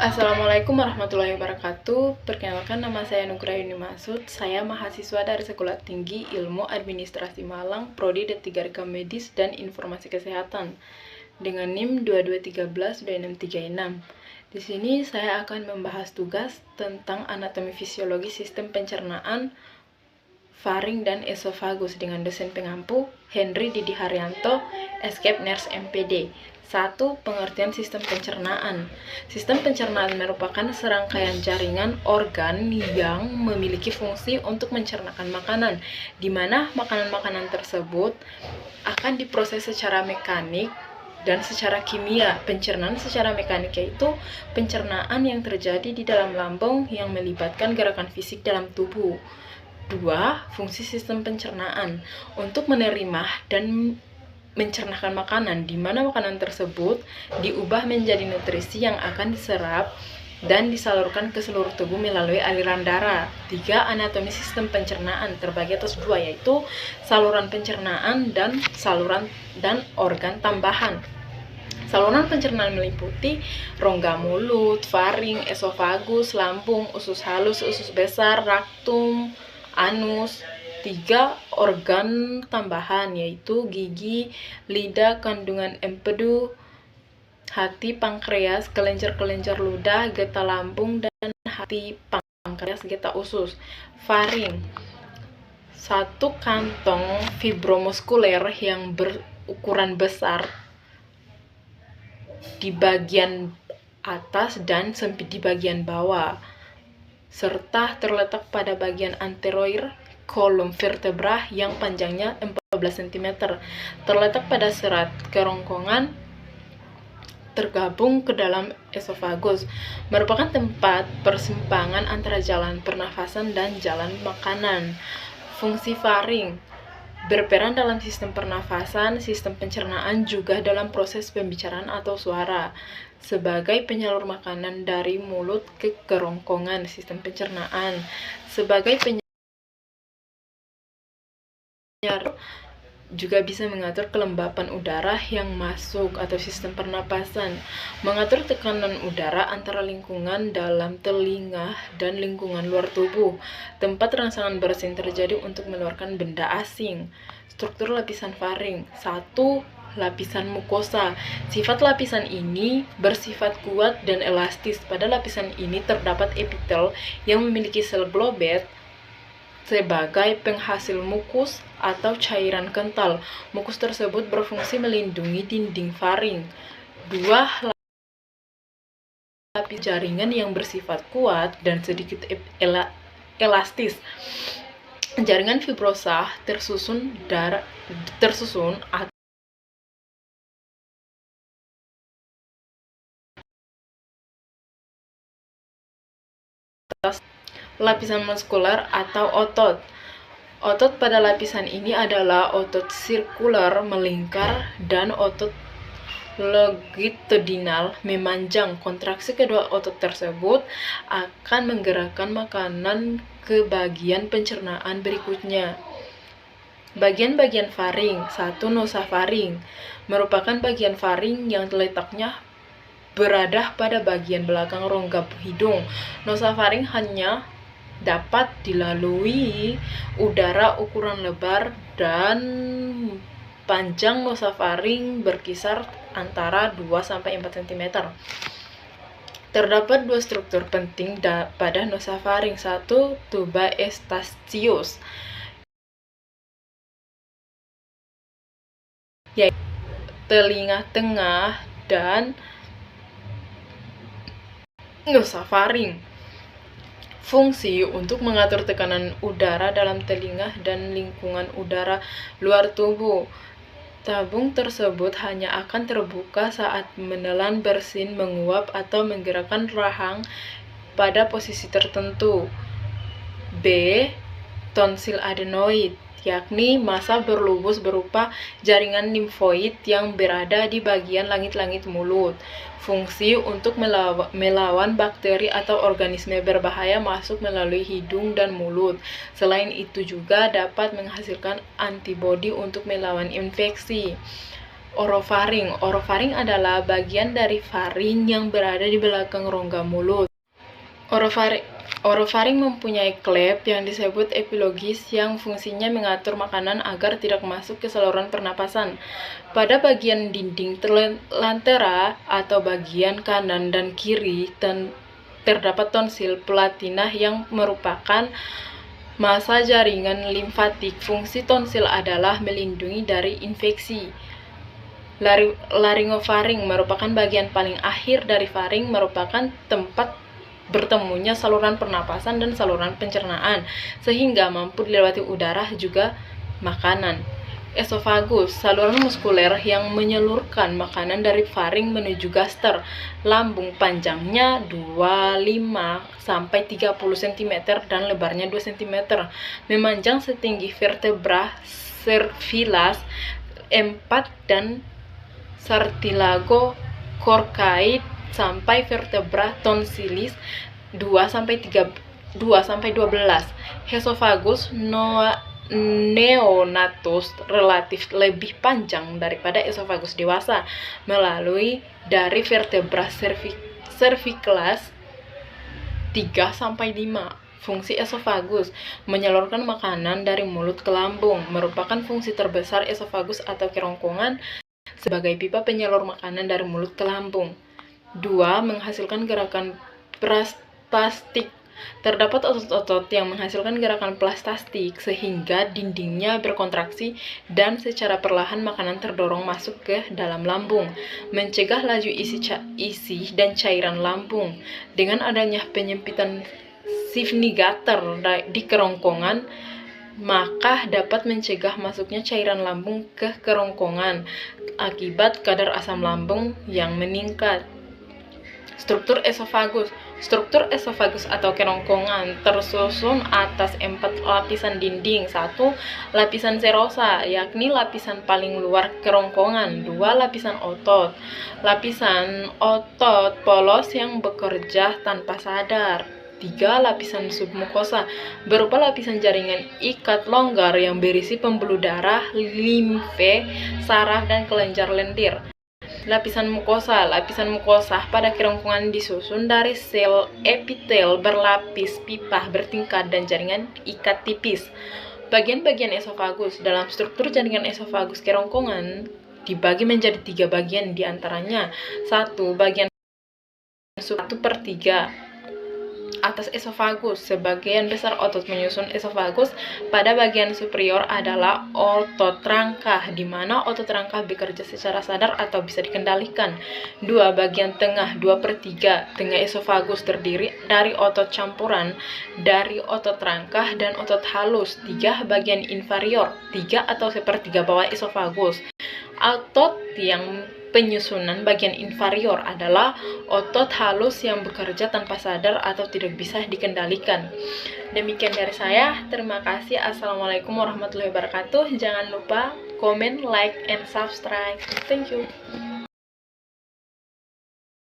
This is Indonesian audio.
Assalamualaikum warahmatullahi wabarakatuh. Perkenalkan, nama saya Nugra Yuni Masud. Saya mahasiswa dari Sekolah Tinggi Ilmu Administrasi Malang, Prodi D3 Rekam Medis dan Informasi Kesehatan dengan NIM 2213-2636. Di sini saya akan membahas tugas tentang anatomi fisiologi sistem pencernaan faring dan esofagus dengan dosen pengampu Henry Didi Haryanto, Escape Nurse MPD. 1. Pengertian sistem pencernaan. Sistem pencernaan merupakan serangkaian jaringan organ yang memiliki fungsi untuk mencernakan makanan, di mana makanan-makanan tersebut akan diproses secara mekanik dan secara kimia. Pencernaan secara mekanik yaitu pencernaan yang terjadi di dalam lambung yang melibatkan gerakan fisik dalam tubuh. 2. Fungsi sistem pencernaan untuk menerima dan mencernakan makanan, di mana makanan tersebut diubah menjadi nutrisi yang akan diserap dan disalurkan ke seluruh tubuh melalui aliran darah. 3. Anatomi sistem pencernaan terbagi atas 2, yaitu saluran pencernaan dan saluran dan organ tambahan. Saluran pencernaan meliputi rongga mulut, faring, esofagus, lambung, usus halus, usus besar, raktum, anus. 3. Organ tambahan yaitu gigi, lidah, kandungan empedu, hati, pankreas, kelenjar-kelenjar ludah, getah lambung, dan hati, pankreas, getah usus. Faring, 1. Kantong fibromuskuler yang berukuran besar di bagian atas dan sempit di bagian bawah, serta terletak pada bagian anterior kolom vertebra yang panjangnya 14 cm, terletak pada serat kerongkongan, tergabung ke dalam esofagus, merupakan tempat persimpangan antara jalan pernafasan dan jalan makanan. Fungsi faring berperan dalam sistem pernafasan, sistem pencernaan, juga dalam proses pembicaraan atau suara. Sebagai penyalur makanan dari mulut ke kerongkongan, sistem pencernaan. Sebagai penyalur juga bisa mengatur kelembapan udara yang masuk atau sistem pernapasan, mengatur tekanan udara antara lingkungan dalam telinga dan lingkungan luar tubuh. Tempat rangsangan bersin terjadi untuk mengeluarkan benda asing. Struktur lapisan faring. 1. Lapisan mukosa. Sifat lapisan ini bersifat kuat dan elastis. Pada lapisan ini terdapat epitel yang memiliki sel globet sebagai penghasil mukus atau cairan kental. Mukus tersebut berfungsi melindungi dinding faring. 2. Lapis jaringan yang bersifat kuat dan sedikit elastis. Jaringan fibrosa tersusun atas lapisan muskuler atau otot. Otot pada lapisan ini adalah otot sirkular melingkar dan otot longitudinal memanjang. Kontraksi kedua otot tersebut akan menggerakkan makanan ke bagian pencernaan berikutnya. Bagian-bagian faring. 1. Nosofaring merupakan bagian faring yang letaknya berada pada bagian belakang rongga hidung. Nosofaring hanya dapat dilalui udara ukuran lebar dan panjang nosofaring berkisar antara 2-4 cm. Terdapat 2 struktur penting pada nosofaring. 1. Tuba eustachius, yaitu telinga tengah, dan nosofaring. Fungsi untuk mengatur tekanan udara dalam telinga dan lingkungan udara luar tubuh. Tabung tersebut hanya akan terbuka saat menelan bersin, menguap, atau menggerakkan rahang pada posisi tertentu. B. Tonsil adenoid, yakni massa berlubus berupa jaringan limfoid yang berada di bagian langit-langit mulut. Fungsi untuk melawan bakteri atau organisme berbahaya masuk melalui hidung dan mulut. Selain itu juga dapat menghasilkan antibodi untuk melawan infeksi. Orofaring. Orofaring adalah bagian dari faring yang berada di belakang rongga mulut. Orofaring mempunyai klep yang disebut epilogis yang fungsinya mengatur makanan agar tidak masuk ke saluran pernapasan. Pada bagian dinding lantera atau bagian kanan dan kiri terdapat tonsil platina yang merupakan massa jaringan limfatik. Fungsi tonsil adalah melindungi dari infeksi. Laryngofaring merupakan bagian paling akhir dari faring, merupakan tempat bertemunya saluran pernapasan dan saluran pencernaan, sehingga mampu dilewati udara juga makanan. Esofagus, saluran muskuler yang menyalurkan makanan dari faring menuju gaster. Lambung panjangnya 25-30 cm dan lebarnya 2 cm, memanjang setinggi vertebra cervilas 4 dan cartilago corcae sampai vertebra tonsilis 2-12. Esophagus neonatus relatif lebih panjang daripada esophagus dewasa, melalui dari vertebra cervicalis 3-5. Fungsi esofagus menyalurkan makanan dari mulut ke lambung, merupakan fungsi terbesar esofagus atau kerongkongan sebagai pipa penyalur makanan dari mulut ke lambung. 2. Menghasilkan gerakan plastastik. Terdapat otot-otot yang menghasilkan gerakan plastastik sehingga dindingnya berkontraksi dan secara perlahan makanan terdorong masuk ke dalam lambung, mencegah laju isi dan cairan lambung. Dengan adanya penyempitan sphincter di kerongkongan, maka dapat mencegah masuknya cairan lambung ke kerongkongan akibat kadar asam lambung yang meningkat. Struktur esofagus. Struktur esofagus atau kerongkongan tersusun atas 4 lapisan dinding. 1. Lapisan serosa, yakni lapisan paling luar kerongkongan. 2. Lapisan otot. Lapisan otot polos yang bekerja tanpa sadar. 3. Lapisan submukosa, berupa lapisan jaringan ikat longgar yang berisi pembuluh darah, limfe, saraf, dan kelenjar lendir. Lapisan mukosa. Lapisan mukosa pada kerongkongan disusun dari sel epitel berlapis pipa bertingkat dan jaringan ikat tipis. Bagian-bagian esofagus. Dalam struktur jaringan esofagus kerongkongan dibagi menjadi 3 bagian, diantaranya 1. Bagian 1/3 atas esofagus. Sebagian besar otot menyusun esofagus. Pada bagian superior adalah otot rangka, di mana otot rangka bekerja secara sadar atau bisa dikendalikan. 2. Bagian tengah 2/3 tengah esofagus terdiri dari otot campuran dari otot rangka dan otot halus. 3. Bagian inferior 3 atau 1/3 bawah esofagus. Otot yang penyusunan bagian inferior adalah otot halus yang bekerja tanpa sadar atau tidak bisa dikendalikan. Demikian dari saya. Terima kasih. Assalamualaikum warahmatullahi wabarakatuh. Jangan lupa komen, like, and subscribe. Thank you.